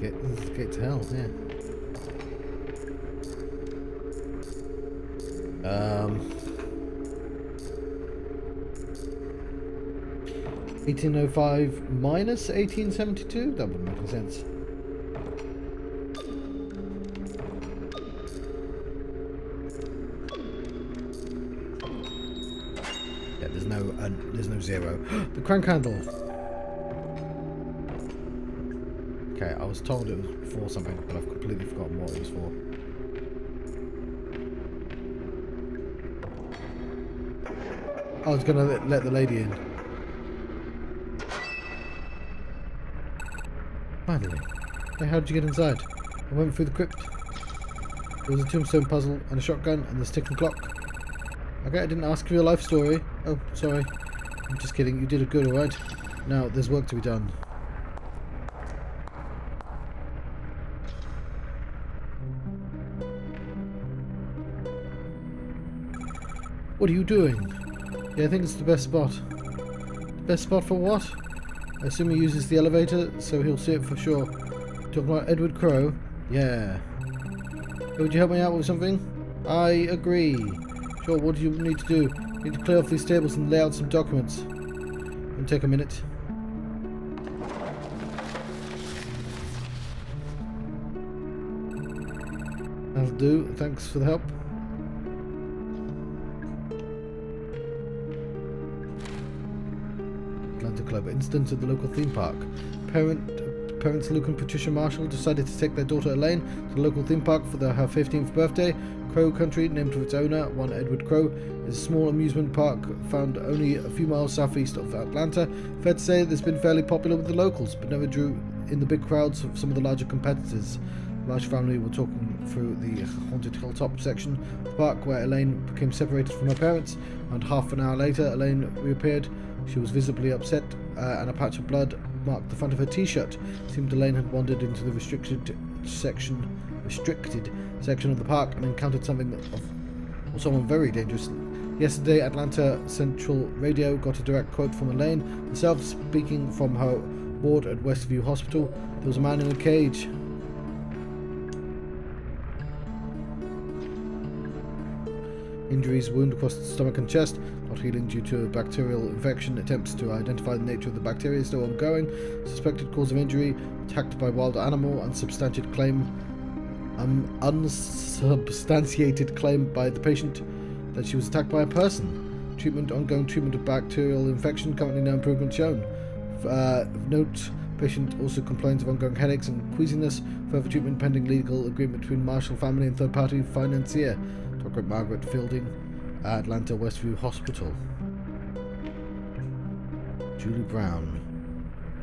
This is the gate to hell, yeah. 1805 minus 1872? That wouldn't make any sense. Yeah, there's no zero. The crank handle! Okay, I was told it was for something, but I've completely forgotten what it was for. I was gonna let the lady in. Finally. Hey, how did you get inside? I went through the crypt. There was a tombstone puzzle and a shotgun and this ticking clock. Okay, I didn't ask for your life story. Oh, sorry. I'm just kidding. You did it good, alright? Now, there's work to be done. What are you doing? Yeah, I think it's the best spot. The best spot for what? I assume he uses the elevator, so he'll see it for sure. Talking about Edward Crowe? Yeah. Hey, would you help me out with something? I agree. Sure, what do you need to do? You need to clear off these tables and lay out some documents. It'll take a minute. That'll do. Thanks for the help. Atlanta Club. Incident at the local theme park. Parents Luke and Patricia Marshall decided to take their daughter Elaine to the local theme park for her 15th birthday. Crow Country, named for its owner, one Edward Crowe, is a small amusement park found only a few miles southeast of Atlanta. Fair to say it's been fairly popular with the locals, but never drew in the big crowds of some of the larger competitors. The large family were talking through the haunted hilltop section of the park where Elaine became separated from her parents, and half an hour later Elaine reappeared. She was visibly upset, and a patch of blood marked the front of her t-shirt. It seemed Elaine had wandered into the restricted section of the park and encountered someone very dangerous. Yesterday, Atlanta Central Radio got a direct quote from Elaine herself speaking from her ward at Westview Hospital. There was a man in a cage. Injuries, wound across the stomach and chest, not healing due to a bacterial infection. Attempts to identify the nature of the bacteria is still ongoing. Suspected cause of injury, attacked by wild animal. Unsubstantiated claim by the patient that she was attacked by a person. Ongoing treatment of bacterial infection, currently no improvement shown. Note, patient also complains of ongoing headaches and queasiness. Further treatment pending legal agreement between Marshall family and third-party financier. Dr. Margaret Fielding, Atlanta Westview Hospital. Julie Brown,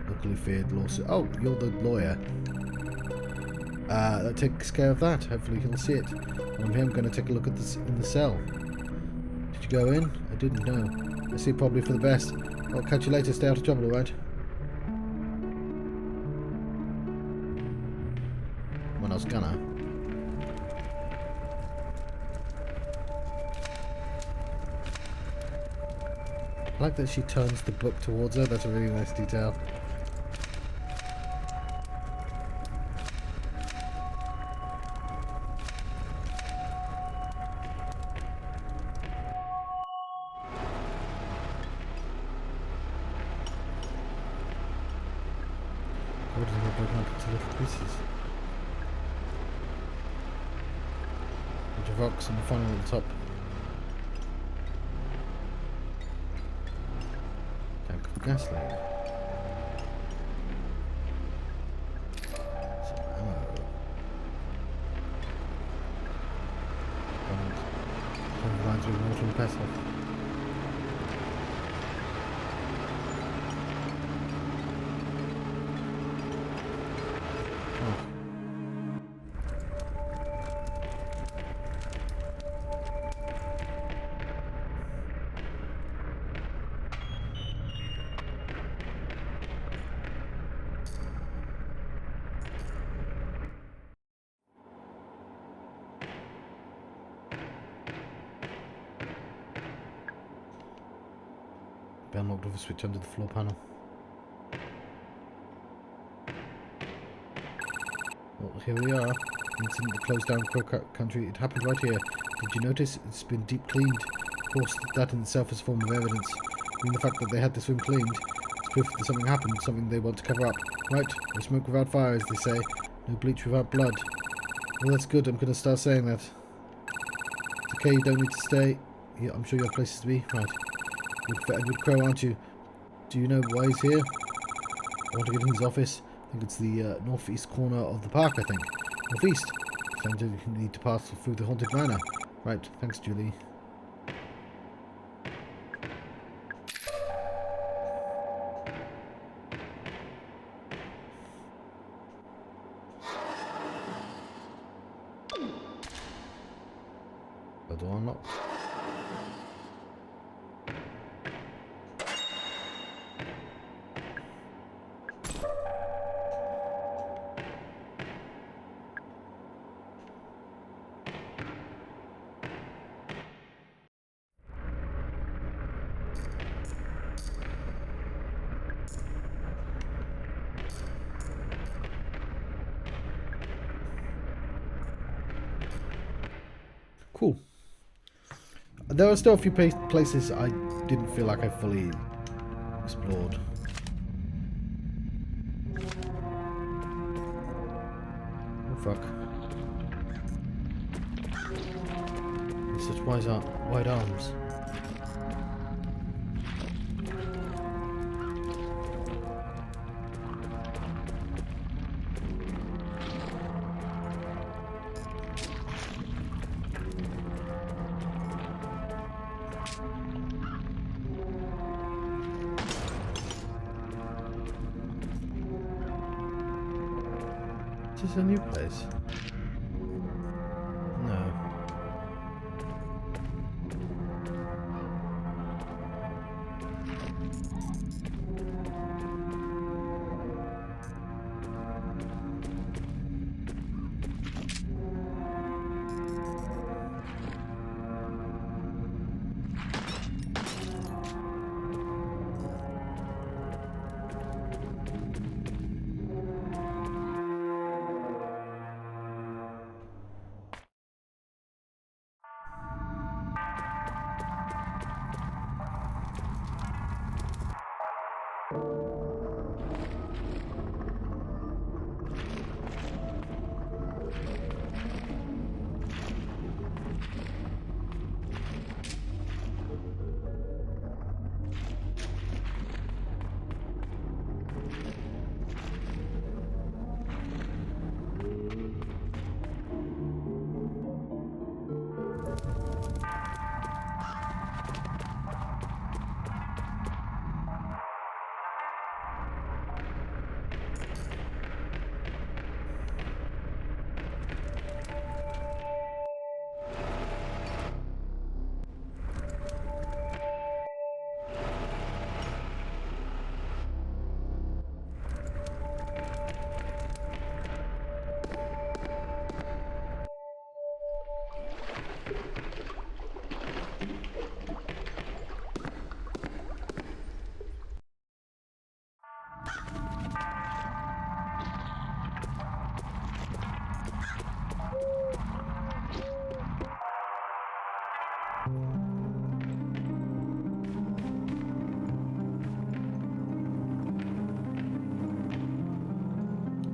locally feared lawsuit. Oh, you're the lawyer. That takes care of that. Hopefully he'll see it. I'm here. I'm going to take a look at this in the cell. Did you go in? I didn't know. I see, probably for the best. I'll catch you later. Stay out of trouble, alright? When I was gonna. I like that she turns the book towards her. That's a really nice detail. What is it broken up into little pieces? A bunch of rocks and the funnel at the top. Gasoline. Some ammo. And lines with water and pestle. Be unlocked with a switch under the floor panel. here we are. Incident that closed down Crow Country. It happened right here. Did you notice? It's been deep cleaned. Of course, that in itself is a form of evidence. Even the fact that they had this room cleaned is proof that something happened, something they want to cover up. Right, no smoke without fire, as they say. No bleach without blood. Well, that's good. I'm going to start saying that. It's okay, you don't need to stay. Yeah, I'm sure you have places to be. Right. Looking for Edward Crow, aren't you? Do you know why he's here? I want to get in his office. I think it's the northeast corner of the park, I think. Northeast. Sounds like you need to pass through the haunted manor. Right, thanks, Julie. The door unlocked. Cool. There are still a few places I didn't feel like I fully explored. Oh fuck. With such wide arms. Is this a new place? No.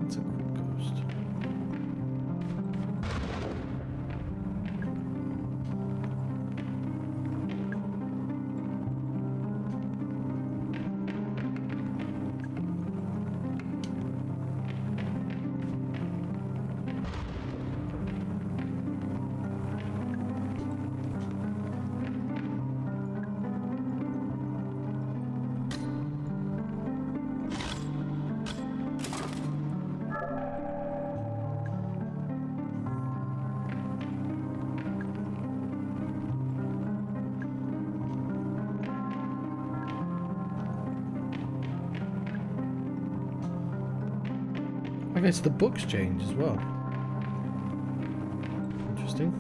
That's a cool ghost. I guess the books change as well. Interesting.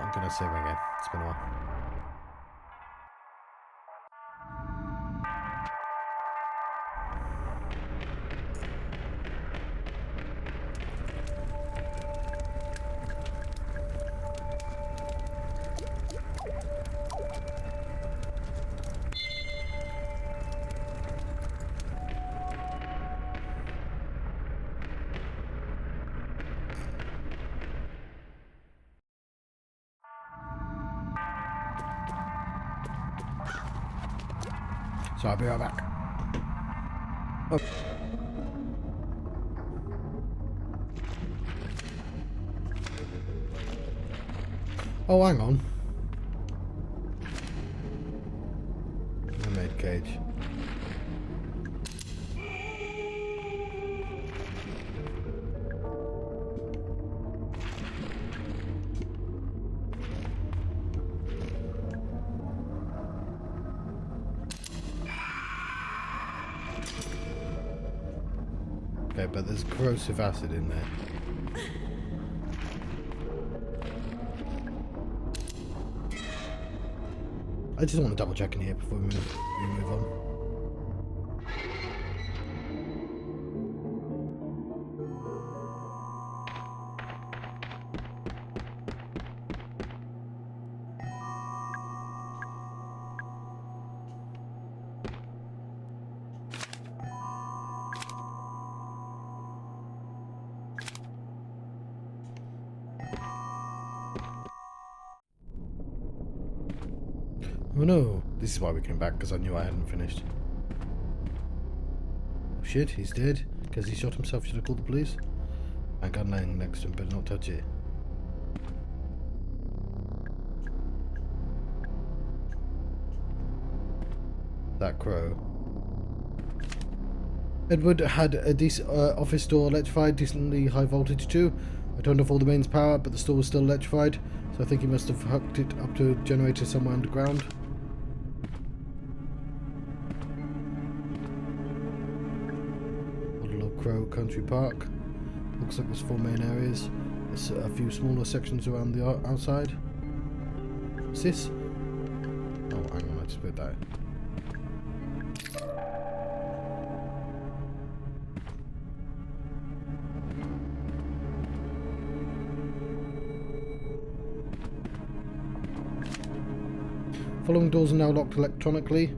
I'm gonna save again. It's been a while. So I'll be right back. Oh. Oh, hang on. Mermaid cage. Okay, but there's corrosive acid in there. I just want to double check in here before we move on. Oh no, this is why we came back, because I knew I hadn't finished. Oh shit, he's dead. Because he shot himself. Should I call the police? I got laying next to him, better not touch it. That crow. Edward had a decent office door electrified, decently high voltage too. I turned off all the mains power, but the store was still electrified, so I think he must have hooked it up to a generator somewhere underground. Little Crow Country Park. Looks like there's 4 main areas. There's a few smaller sections around the outside. What's this? Oh, hang on, I just put that. Following doors are now locked electronically.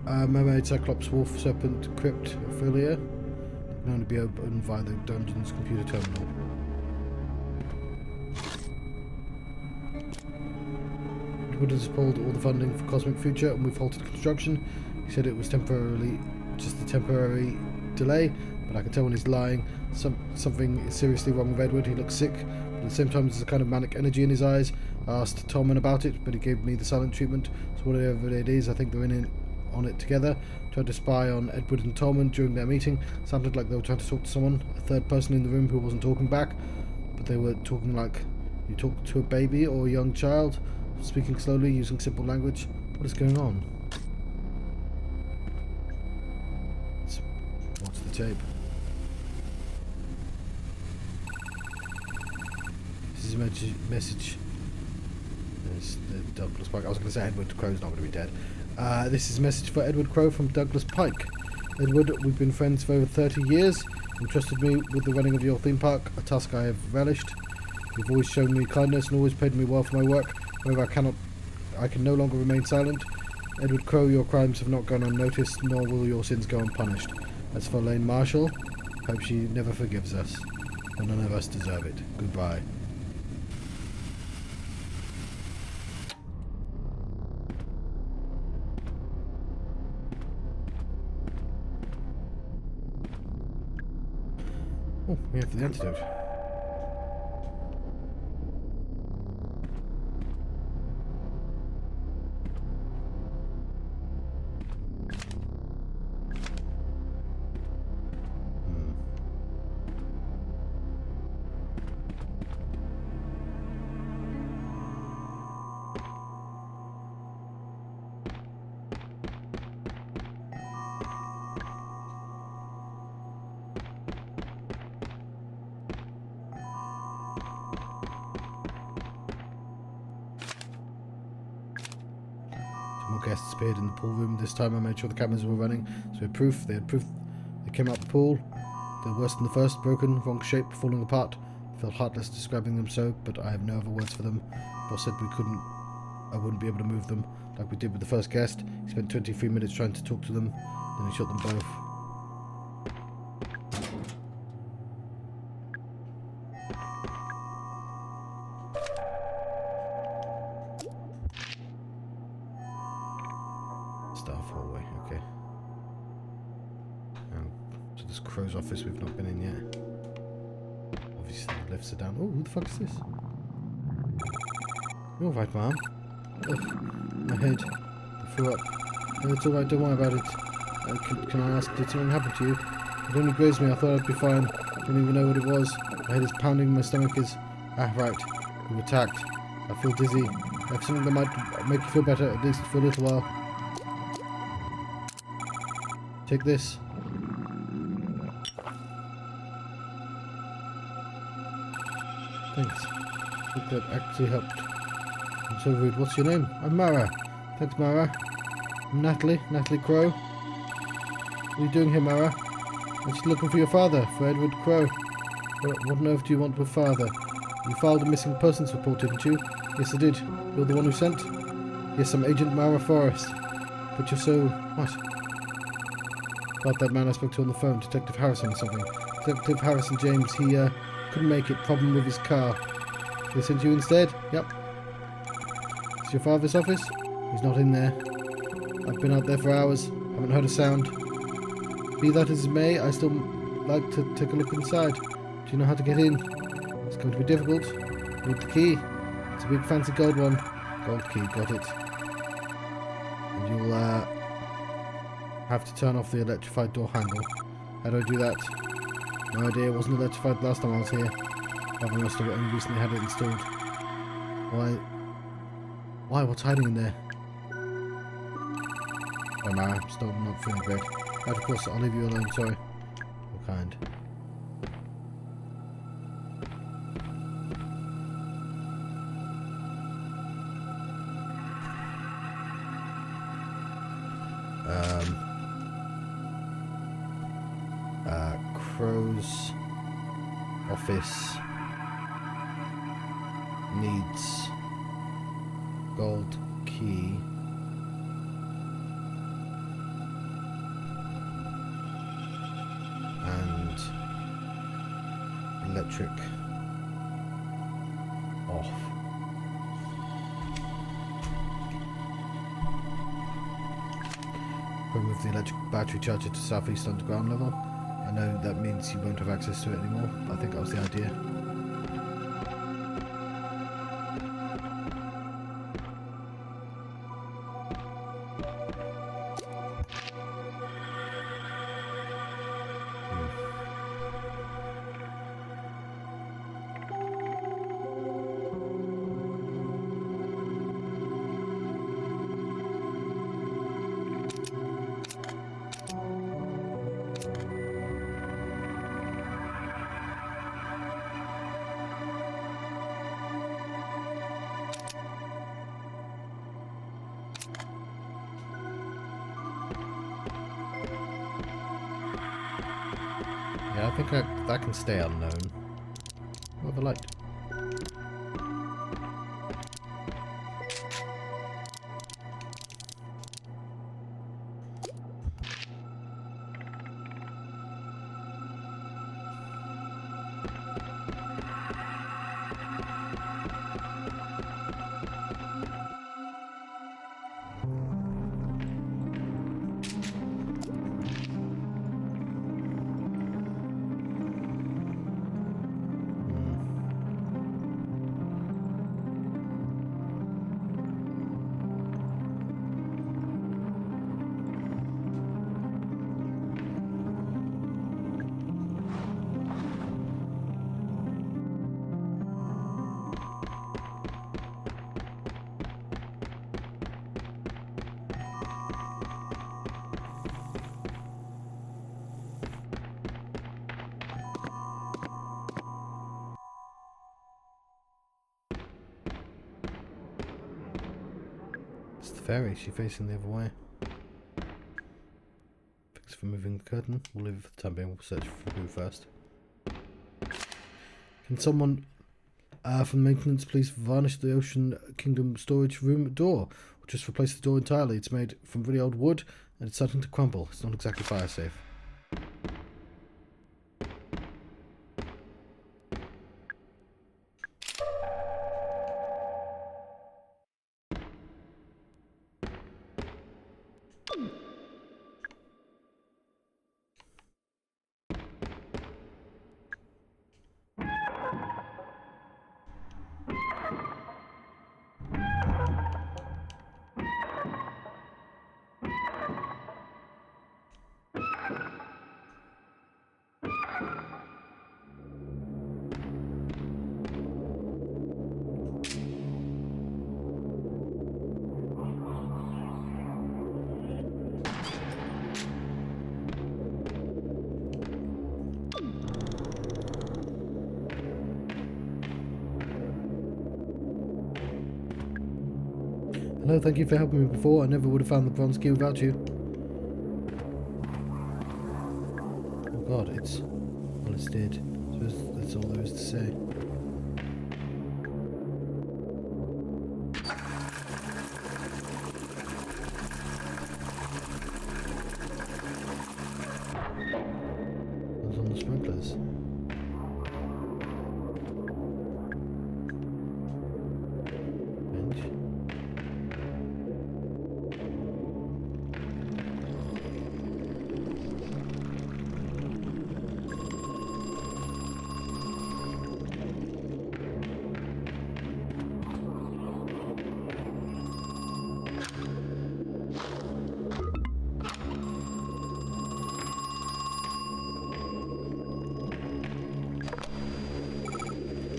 Mermaid, Cyclops, Wolf, Serpent, Crypt, Ophelia can only be opened via the dungeon's computer terminal. Edward has pulled all the funding for Cosmic Future and we've halted construction. He said it was just a temporary delay, but I can tell when he's lying. Something is seriously wrong with Edward. He looks sick, but at the same time there's a kind of manic energy in his eyes. I asked Tommen about it, but he gave me the silent treatment, so whatever it is, I think they're on it together. Tried to spy on Edward and Tommen during their meeting. Sounded like they were trying to talk to someone, a third person in the room who wasn't talking back, but they were talking like you talk to a baby or a young child, speaking slowly, using simple language. What is going on? Let's watch the tape. This is a message. There's the Douglas Pike. I was going to say Edward Crow's not going to be dead. This is a message for Edward Crow from Douglas Pike. Edward, we've been friends for over 30 years. You trusted me with the running of your theme park, a task I have relished. You've always shown me kindness and always paid me well for my work. However, I can no longer remain silent. Edward Crow, your crimes have not gone unnoticed, nor will your sins go unpunished. As for Elaine Marshall, hope she never forgives us, and none of us deserve it. Goodbye. Oh, we have the antidote. guests appeared in the pool room. This time I made sure the cameras were running, so we had proof. They had proof. They came out the pool. They were worse than the first, broken, wrong shape, falling apart. I felt heartless describing them so, but I have no other words for them. Boss said I wouldn't be able to move them, like we did with the first guest. He spent 23 minutes trying to talk to them, then he shot them both. Staff hallway, okay. To this crow's office we've not been in yet. Obviously the lifts are down. Oh, who the fuck is this? You're alright, Mom. Ugh, my head. I threw up. No, it's alright, don't worry about it. Can I ask, did something happen to you? It only grazed me, I thought I'd be fine. Don't even know what it was. My head is pounding, my stomach is... Ah, right. We were attacked. I feel dizzy. I have something that might make you feel better, at least for a little while. Take this. Thanks. I think that actually helped. I'm so rude. What's your name? I'm Mara. Thanks, Mara. I'm Natalie Crow. What are you doing here, Mara? I'm just looking for your father, for Edward Crow. What on earth do you want with father? You filed a missing persons report, didn't you? Yes, I did. You're the one who sent? Yes, I'm Agent Mara Forrest. But you're so... What? About that man I spoke to on the phone, Detective Harrison or something. Detective Harrison James, he couldn't make it. Problem with his car. They sent you instead? Yep. Is your father's office? He's not in there. I've been out there for hours. Haven't heard a sound. Be that as it may, I still like to take a look inside. Do you know how to get in? It's going to be difficult. Need the key. It's a big fancy gold one. Gold key, got it. And you'll have to turn off the electrified door handle. How do I do that? No idea, it wasn't electrified last time I was here. Father must have only recently had it installed. Why? What's hiding in there? Oh no, I'm still not feeling great. Right, of course, I'll leave you alone, sorry. What kind? Crow's office needs gold key. And electric off. Remove the electric battery charger to southeast underground level. I know that means you won't have access to it anymore. I think that was the idea. Yeah, I think that can stay unknown. What have I light? ferry. She's facing the other way. Thanks for moving the curtain. We'll leave it for the time being. We'll search for who first. Can someone from maintenance please varnish the Ocean Kingdom storage room door? Or just replace the door entirely. It's made from really old wood and it's starting to crumble. It's not exactly fire safe. Hello, thank you for helping me before. I never would have found the bronze key without you. Oh god, it's... well, it's dead. So that's all there is to say. What's on the smugglers?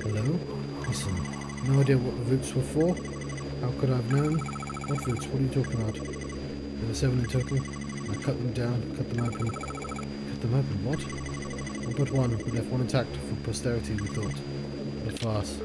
Hello? Listen, no idea what the roots were for. How could I have known? What roots? What are you talking about? There were 7 in total. I cut them down, cut them open. Cut them open? What? All but one. We left one intact for posterity, we thought. What a farce.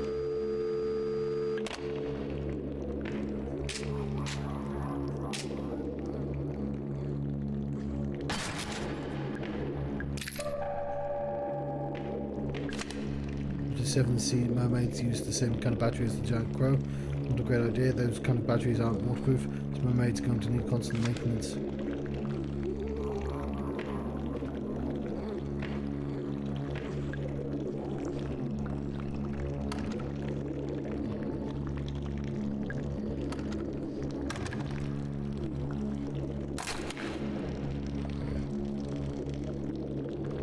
Seven sea mermaids use the same kind of battery as the giant crow. Not a great idea. Those kind of batteries aren't waterproof, so mermaids are going to need constant maintenance.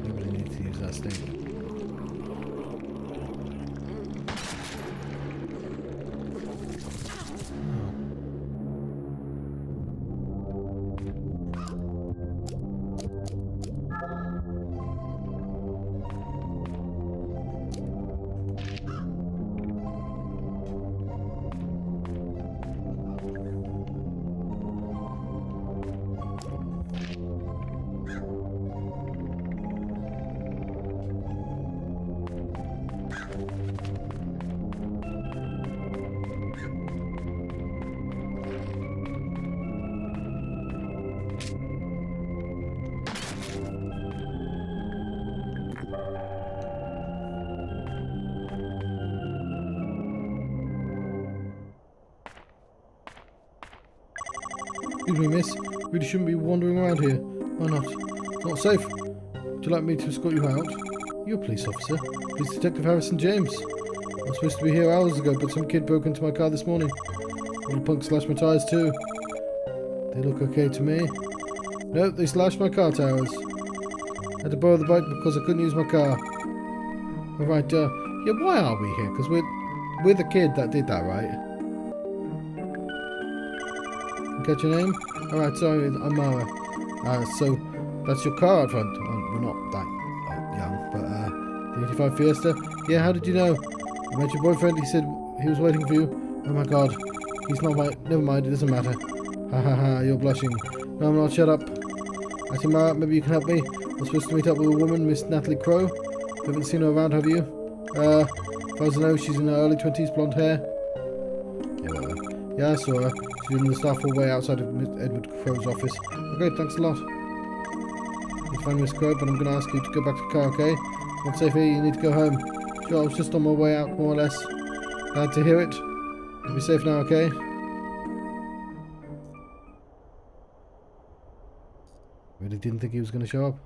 Nobody needs to use that stink. Excuse me, miss. Really shouldn't be wandering around here. Why not? It's not safe. Would you like me to escort you out? You're a police officer. Police Detective Harrison James. I was supposed to be here hours ago, but some kid broke into my car this morning. Little punk slashed my tyres too. They look okay to me. No, they slashed my car tires. I had to borrow the bike because I couldn't use my car. Alright, yeah, why are we here? Because we're the kid that did that, right? Catch your name? Alright, sorry, I'm Mara. So, that's your car out front. We're not that young, but, the 85 Fiesta? Yeah, how did you know? I met your boyfriend, he said he was waiting for you. Oh my god. He's not my... Never mind, it doesn't matter. Ha ha ha, you're blushing. No, I'm not, shut up. I said, Mara, maybe you can help me. I'm supposed to meet up with a woman, Miss Natalie Crow. You haven't seen her around, have you? As far as I know, she's in her early 20s, blonde hair. Yeah, I saw her. in the staff hallway outside of Edward Crow's office. Okay, thanks a lot. It's fine, Miss Crow, but I'm going to ask you to go back to the car, okay? It's not safe here, you need to go home. Sure, I was just on my way out, more or less. Glad to hear it. You'll be safe now, okay? Really didn't think he was going to show up.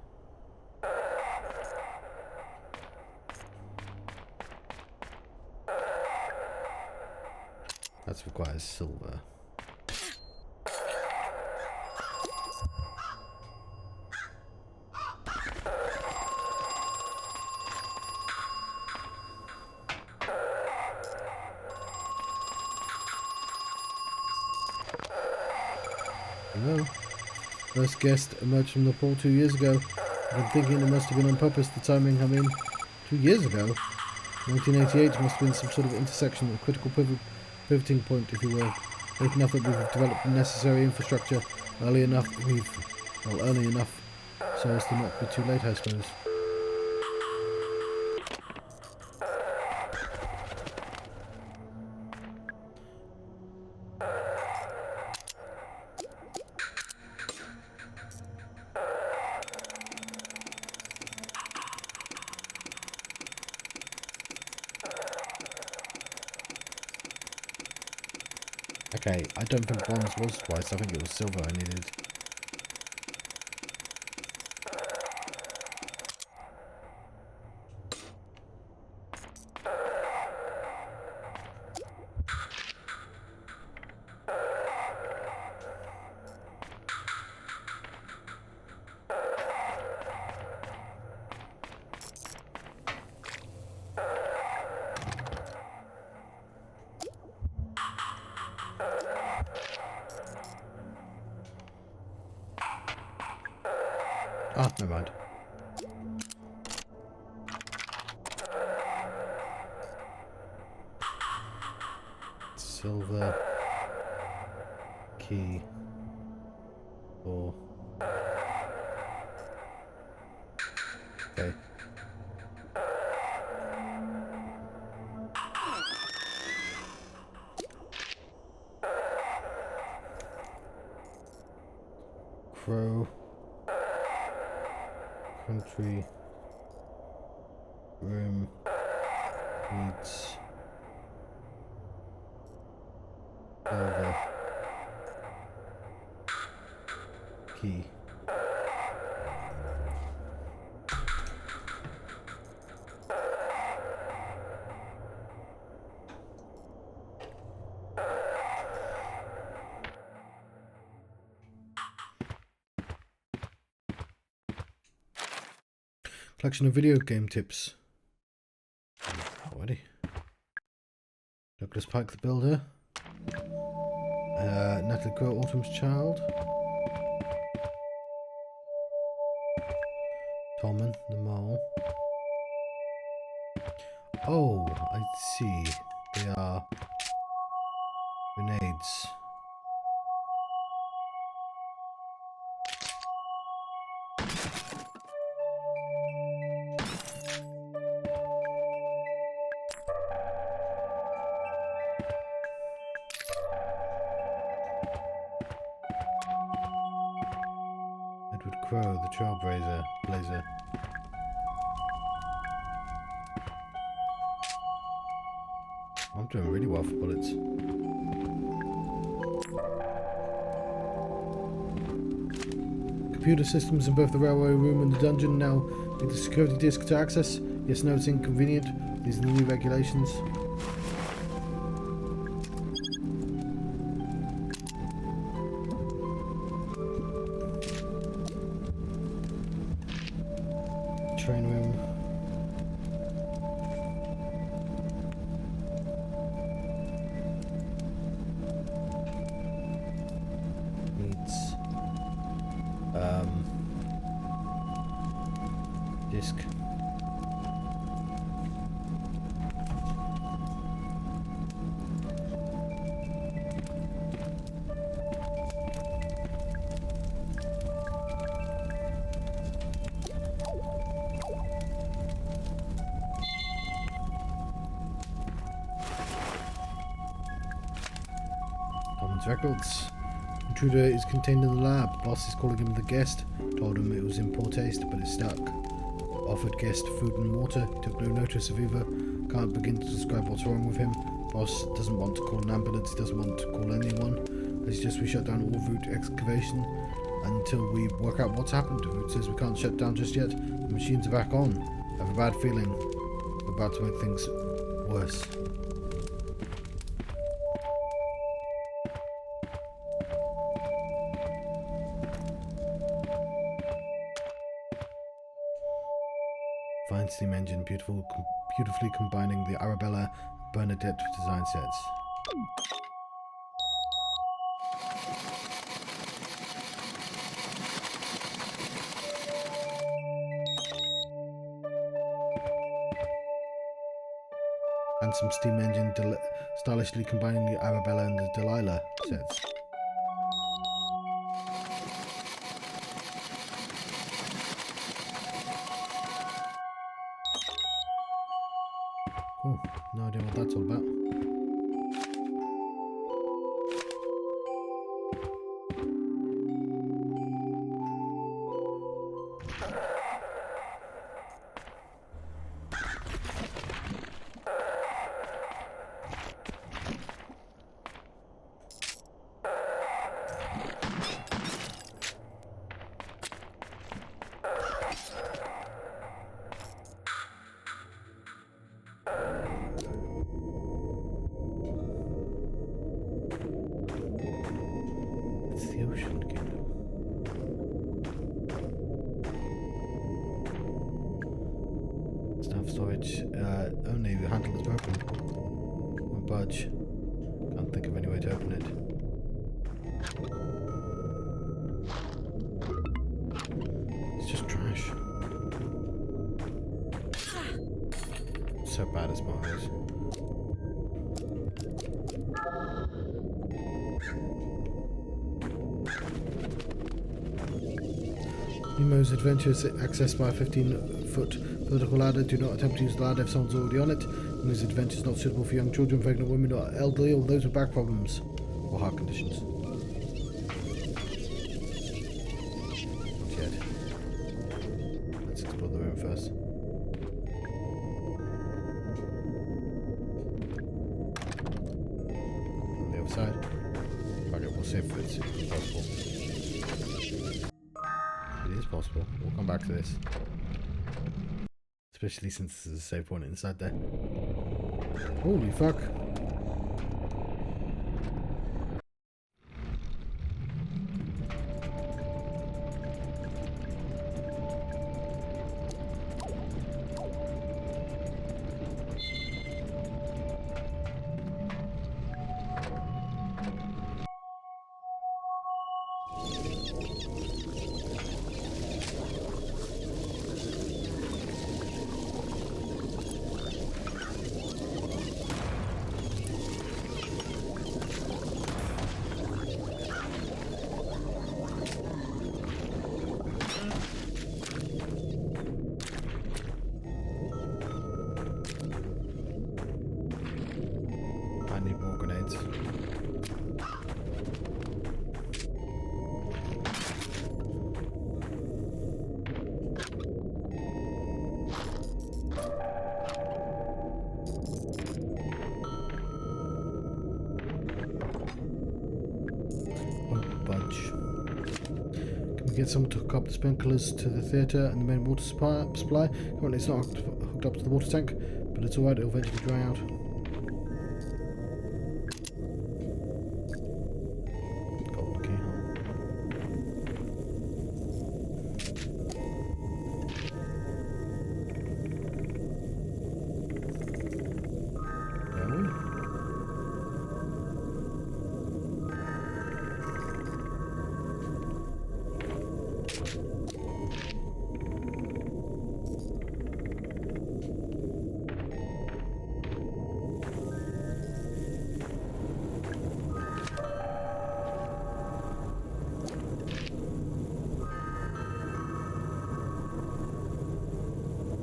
That requires silver. Hello. First guest emerged from the pool 2 years ago. I've been thinking it must have been on purpose, the timing. I mean, 2 years ago? 1988 must have been some sort of intersection, a critical pivoting point, if you will. Late enough that we've developed the necessary infrastructure early enough so as to not be too late, I suppose. Okay, I don't think bronze was twice, I think it was silver I needed. Ah, never mind. Silver key or okay. Crow country room needs silver key. Collection of video game tips. Already. Douglas Pike the Builder. Natalie Crow, Autumn's Child. Tommen the Mole. Oh, I see. They are grenades. Edward Crow, the Trailblazer. I'm doing really well for bullets. Computer systems in both the railway room and the dungeon now need the security disk to access. Yes, no, it's inconvenient. These are the new regulations. Train room. Needs disk. Parents' records. Intruder is contained in the lab. Boss is calling him the guest. Told him it was in poor taste, but it stuck. Offered guest food and water. Took no notice of either. Can't begin to describe what's wrong with him. Boss doesn't want to call an ambulance. He doesn't want to call anyone. He suggests we shut down all route excavation until we work out what's happened. Root says we can't shut down just yet. The machines are back on. I have a bad feeling we're about to make things worse. Fine steam engine, beautifully combining the Arabella Bernadette design sets. And some steam engine stylishly combining the Arabella and the Delilah sets. Oh, no idea what that's all about. Storage, only the handle is broken. Won't budge. Can't think of any way to open it. It's just trash. It's so bad as mine is. Nemo's adventure is accessed by a 15-foot vertical ladder. Do not attempt to use the ladder if someone's already on it. Nemo's adventure is not suitable for young children, pregnant women, or elderly, or those with back problems or heart conditions. Not yet. Let's explore the room first. On the other side. Okay, we'll see if it's possible. It is possible. We'll come back to this. Especially since there's a save point inside there. Holy fuck. Get someone to hook up the sprinklers to the theatre and the main water supply. Currently it's not hooked up to the water tank, but it's alright, it'll eventually dry out. Gold keyhole.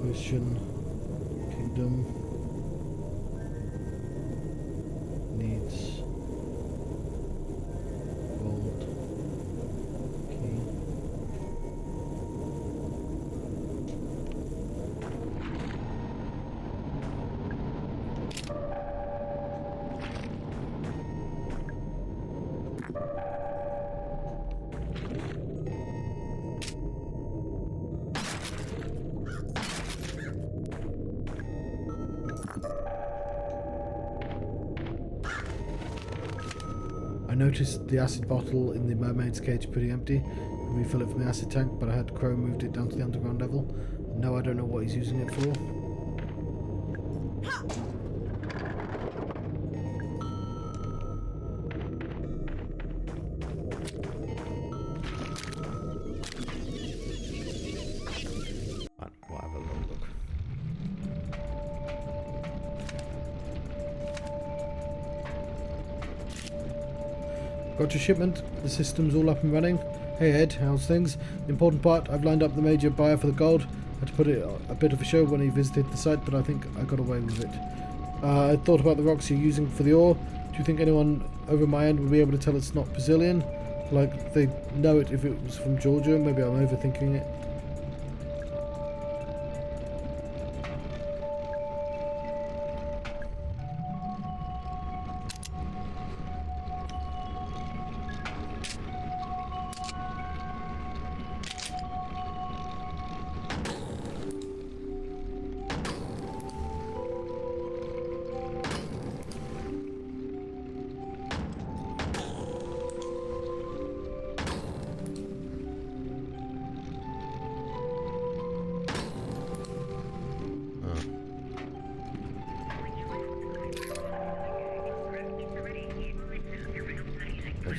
Ocean Kingdom needs noticed the acid bottle in the mermaid's cage pretty empty. I refill it from the acid tank, but I had Crow moved it down to the underground level. No, I don't know what he's using it for. We'll have a little look. Got your shipment. The system's all up and running. Hey Ed, how's things? The important part, I've lined up the major buyer for the gold. I had to put it a bit of a show when he visited the site, but I think I got away with it. I thought about the rocks you're using for the ore. Do you think anyone over my end would be able to tell it's not Brazilian? Like, they'd know it if it was from Georgia? Maybe I'm overthinking it.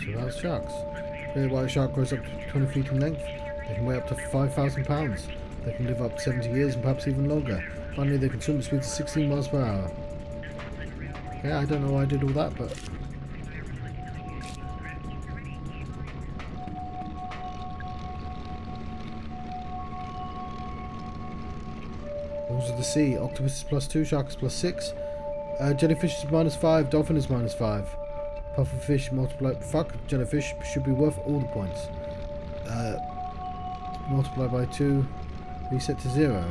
Without sharks. The white shark grows up to 20 feet in length. They can weigh up to 5,000 pounds. They can live up to 70 years and perhaps even longer. Finally, they can swim at speeds of 16 miles per hour. Yeah, I don't know why I did all that, but... Rules of the sea. Octopus is +2, shark is +6. Jellyfish is -5, dolphin is -5. Pufferfish multiply. Fuck, jellyfish should be worth all the points. Multiply by 2, reset to 0.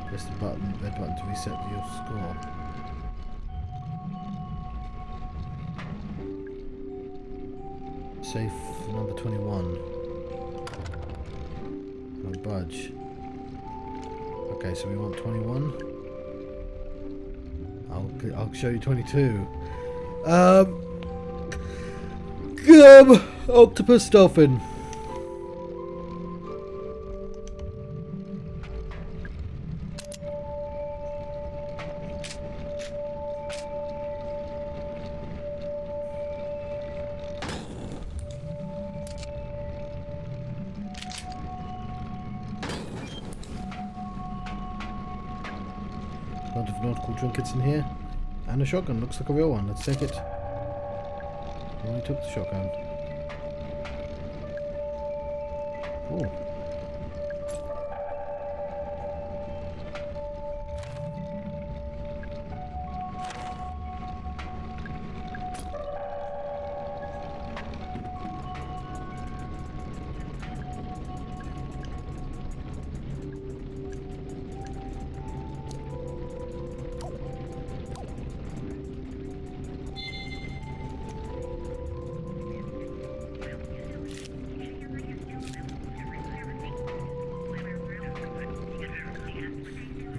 Press the button, red button to reset your score. Safe number 21. Don't budge. Okay, so we want 21. I'll show you 22. Octopus dolphin. A lot of nautical trinkets in here. And a shotgun, looks like a real one. Let's take it. I only took the shotgun. Cool.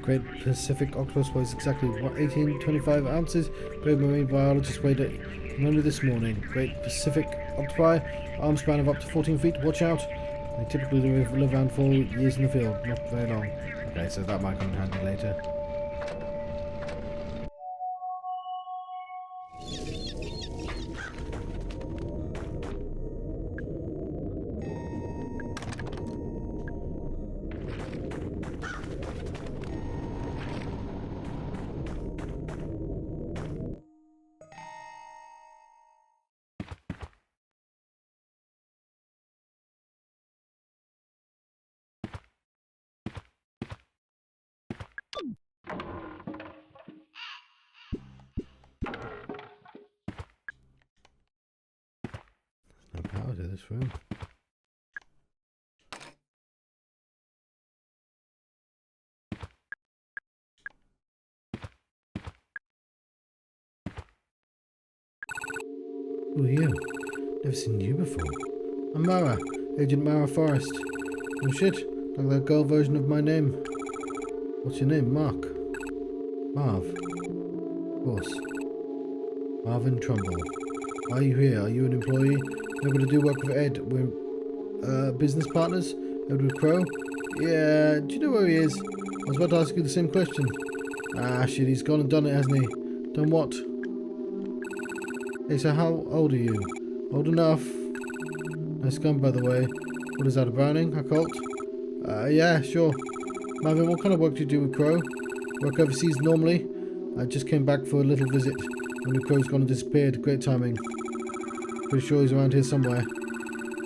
Great Pacific octopus weighs exactly 1825 ounces. Great marine biologist weighed it only this morning. Great Pacific octopi, arm span of up to 14 feet. Watch out. They typically live around 4 years in the field, not very long. Okay, so that might come in handy later. No power to this room. Who are you? Never seen you before. I'm Mara, Agent Mara Forrest. Oh shit, like that girl version of my name. What's your name? Mark? Marv? Of course. Marvin Trumbull. Why are you here? Are you an employee? Able to do work with Ed? We're business partners? Edward Crow? Yeah, do you know where he is? I was about to ask you the same question. Ah, shit, he's gone and done it, hasn't he? Done what? Hey, so how old are you? Old enough. Nice gun, by the way. What is that, a Browning? A Colt? Yeah, sure. Marvin, what kind of work do you do with Crow? Work overseas normally? I just came back for a little visit. Only Crow's gone and disappeared. Great timing. Pretty sure he's around here somewhere.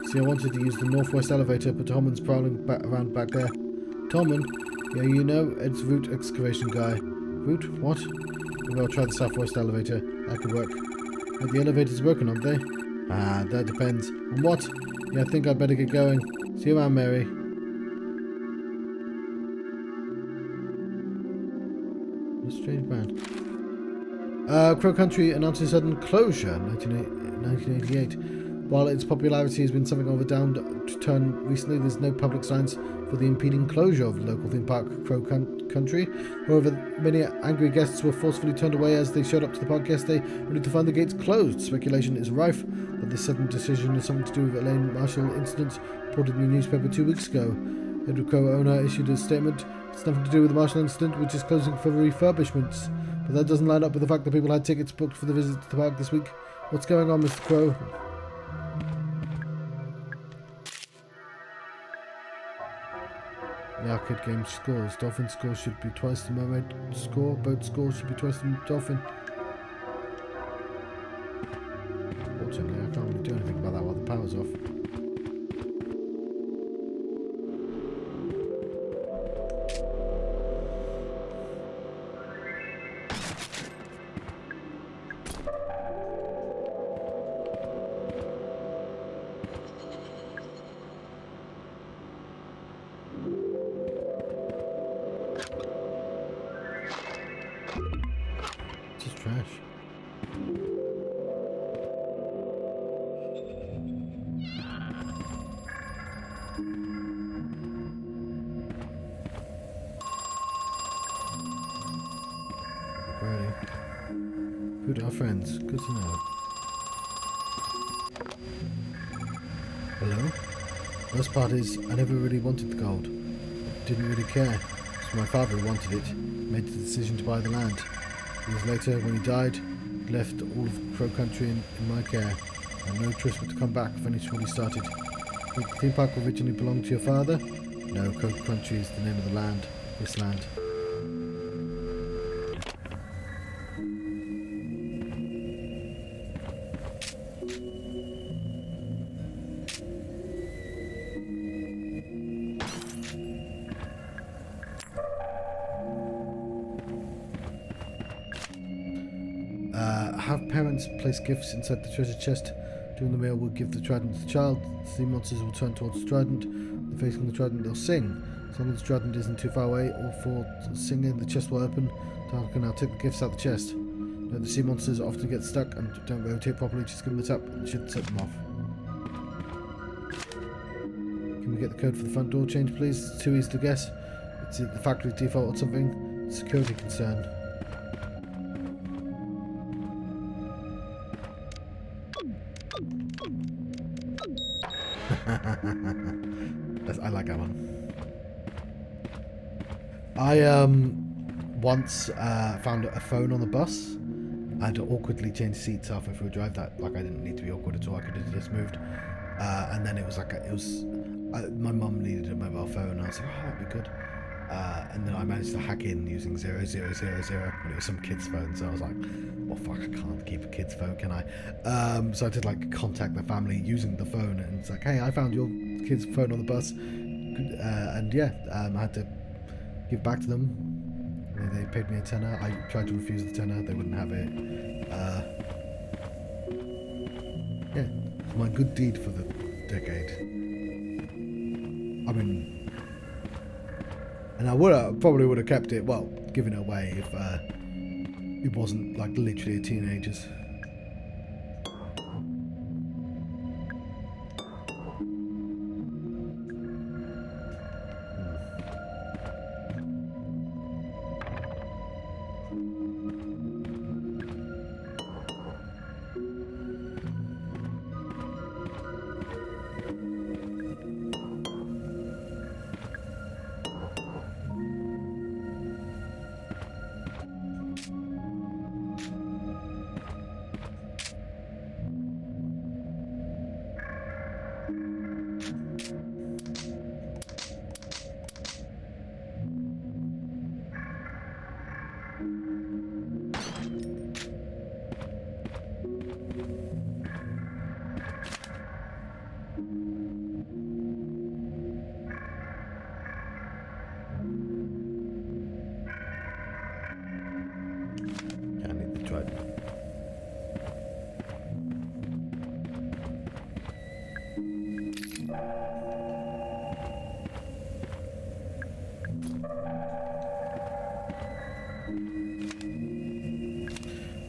See, I wanted to use the northwest elevator, but Tolman's prowling around back there. Tolman? Yeah, you know, Ed's root excavation guy. Root? What? Maybe I'll try the southwest elevator. That could work. But the elevator's broken, aren't they? Ah, that depends. On what? Yeah, I think I'd better get going. See you around, Mary. A strange man. Crow Country announced its sudden closure in 1988. While its popularity has been something of a downturn recently, there's no public signs for the impeding closure of the local theme park, Crow Country. However, many angry guests were forcefully turned away as they showed up to the park yesterday, only to find the gates closed. Speculation is rife that this sudden decision is something to do with Elaine Marshall incident reported in the newspaper 2 weeks ago. Edward Crow owner issued a statement. It's nothing to do with the Marshall incident, which is closing for refurbishments. But that doesn't line up with the fact that people had tickets booked for the visit to the park this week. What's going on, Mr. Crow? The arcade game scores. Dolphin score should be twice the mermaid score. Boat score should be twice the dolphin. Fortunately, I can't really do anything about that while the power's off. Just trash. Ready. Good, our friends. Good to know. Hello? Worst part is, I never really wanted the gold. Didn't really care. So my father wanted it. Made the decision to buy the land. Years later, when he died, he left all of Crow Country in my care. I had no choice but to come back, finish what he started. Did the theme park originally belong to your father? No, Crow Country is the name of the land. This land. Have parents place gifts inside the treasure chest. During the meal, we'll give the trident to the child. The sea monsters will turn towards the trident. When facing the trident, they'll sing. As long as the trident isn't too far away or for singing, the chest will open. Tark can now take the gifts out of the chest. Note the sea monsters often get stuck and don't rotate properly. Just give them a tap and it should set them off. Can we get the code for the front door change, please? It's too easy to guess. It's the factory default or something. Security concern. I like that one. I once found a phone on the bus. I had to awkwardly change seats halfway through a drive. That I didn't need to be awkward at all. I could have just moved. And then it was like my mum needed a mobile phone. I was like, oh, that'd be good. And then I managed to hack in using 0000, and it was some kid's phone. So I was like, well, fuck, I can't keep a kid's phone, can I? So I did like contact the family using the phone, and it's like, hey, I found your kid's phone on the bus, and yeah, I had to give back to them. They paid me a tenner. I tried to refuse the tenner. They wouldn't have it. Yeah, it's my good deed for the decade. I mean. And I probably would have kept it, well, given it away if it wasn't like literally a teenager's. Right.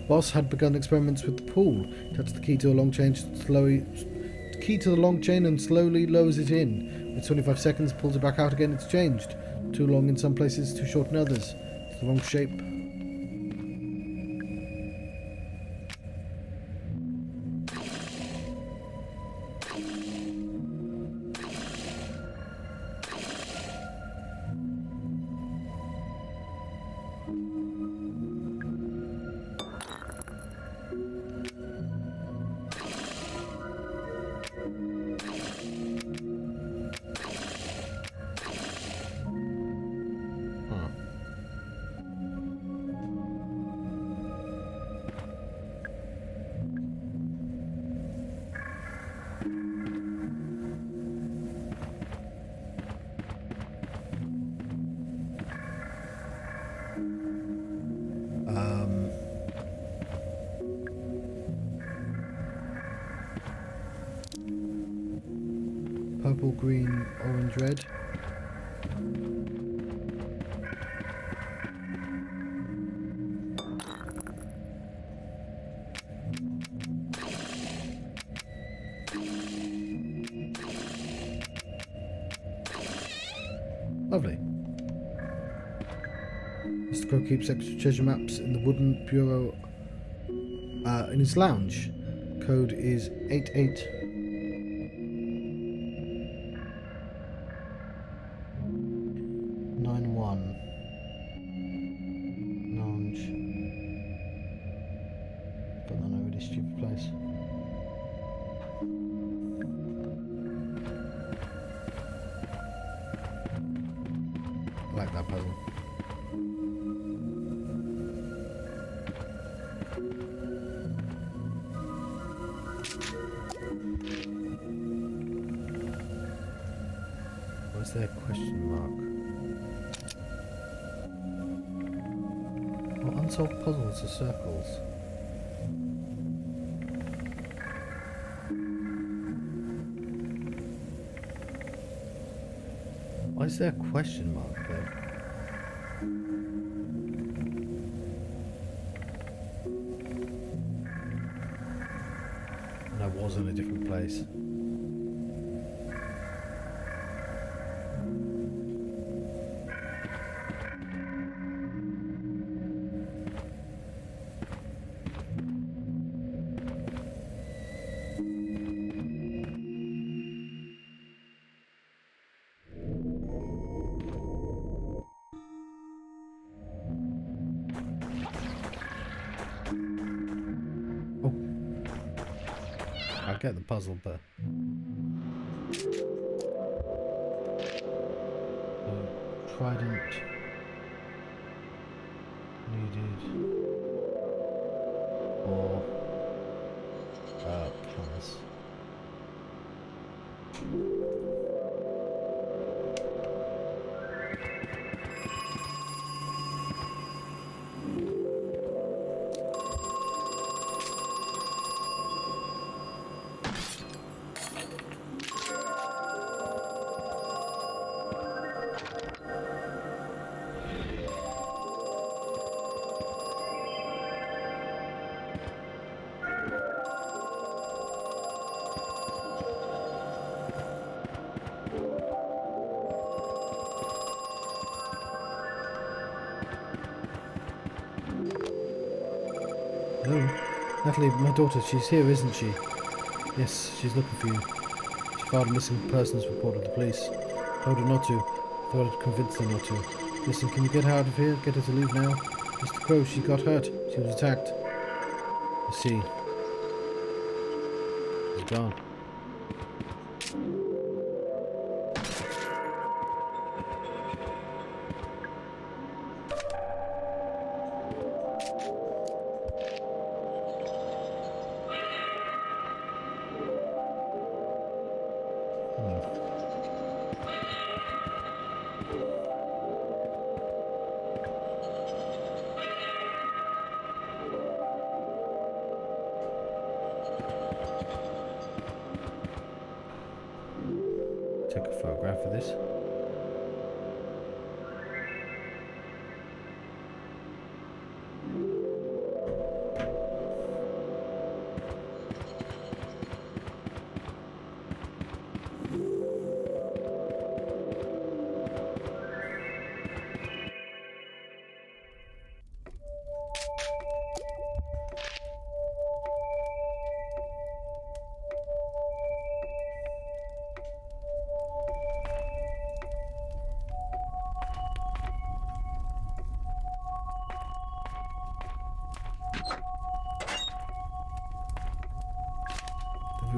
Boss had begun experiments with the pool. Touch the key to a long chain slowly. Key to the long chain and slowly lowers it in. With 25 seconds, pulls it back out again. It's changed. Too long in some places, too short in others. It's the wrong shape. Purple, green, orange, red. Lovely. Mr. Crow keeps extra treasure maps in the wooden bureau in his lounge. Code is 8891. Lounge. Put that in a really stupid place. I like that puzzle. What's their question mark? What unsolved puzzles are circles? Why is there a question mark there? And I was in a different place. I get the puzzle, but trident needed for promise. Hello? Natalie, my daughter, she's here, isn't she? Yes, she's looking for you. She filed a missing persons report with the police. Told her not to. Thought I'd convince her not to. Listen, can you get her out of here? Get her to leave now? Mr. Crow, she got hurt. She was attacked. I see. She's gone. take a photograph of this.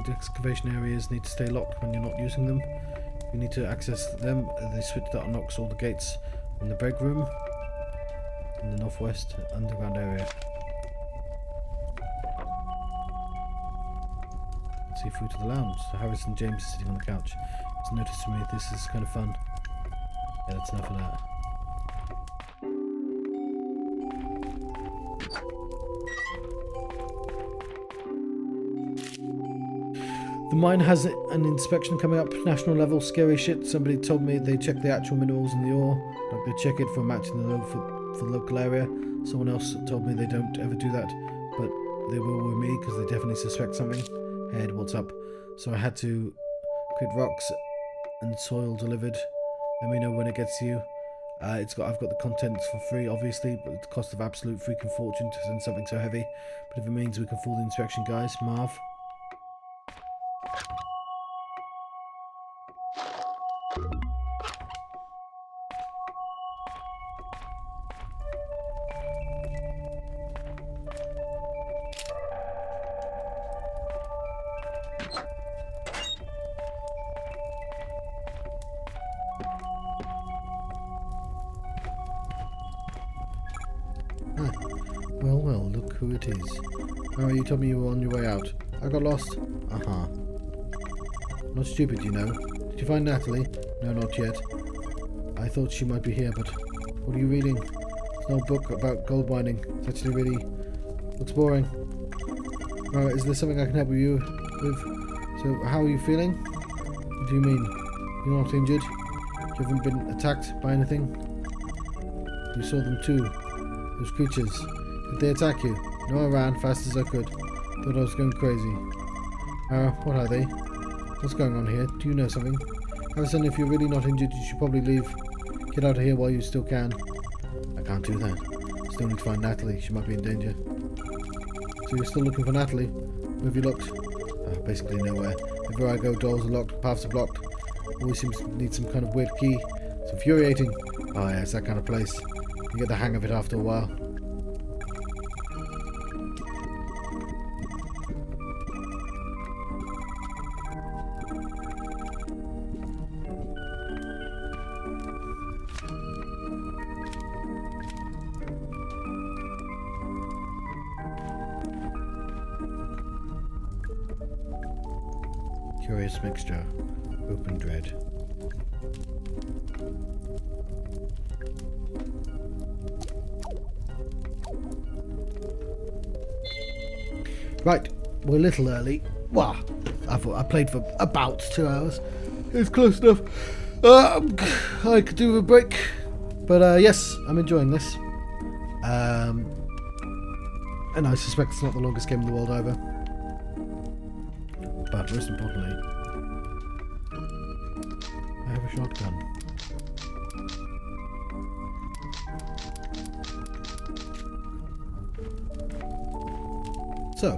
The excavation areas need to stay locked when you're not using them. You need to access them. The switch that unlocks all the gates in the break room in the northwest underground area. See through to the lounge. So Harrison James is sitting on the couch. He's noticed me. This is kind of fun. Yeah, that's enough of that. The mine has an inspection coming up, national level, scary shit. Somebody told me they check the actual minerals in the ore, like they check it for a match in the for the local area. Someone else told me they don't ever do that, but they will with me because they definitely suspect something. Hey Ed, what's up? So I had to create rocks and soil delivered. Let me know when it gets to you. I've got the contents for free, obviously, but it's the cost of absolute freaking fortune to send something so heavy. But if it means we can fool the inspection guys, Marv. Well, look who it is. Oh, you told me you were on your way out. I got lost. Uh-huh. Not stupid, you know. Did you find Natalie? No, not yet. I thought she might be here, but what are you reading? It's no book about gold mining. It's actually really... looks boring. Alright, is there something I can help you with? So, how are you feeling? What do you mean? You're not injured? You haven't been attacked by anything? You saw them too. Those creatures. Did they attack you? No, I ran fast as I could. Thought I was going crazy. What are they? What's going on here? Do you know something? Harrison, if you're really not injured, you should probably leave. Get out of here while you still can. I can't do that. Still need to find Natalie. She might be in danger. So you're still looking for Natalie? Where have you looked? Basically nowhere. Everywhere I go, doors are locked, paths are blocked. Always seems to need some kind of weird key. It's infuriating. Oh yeah, it's that kind of place. You get the hang of it after a while. Curious mixture. Open dread. Right, we're a little early. Wow, I played for about 2 hours. It's close enough. I could do a break, but yes, I'm enjoying this. And I suspect it's not the longest game in the world either. But most importantly, I have a shotgun. So,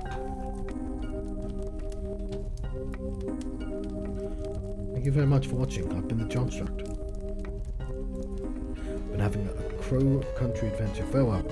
thank you very much for watching. I've been the Johnstruct. Been having a crow country adventure. Farewell.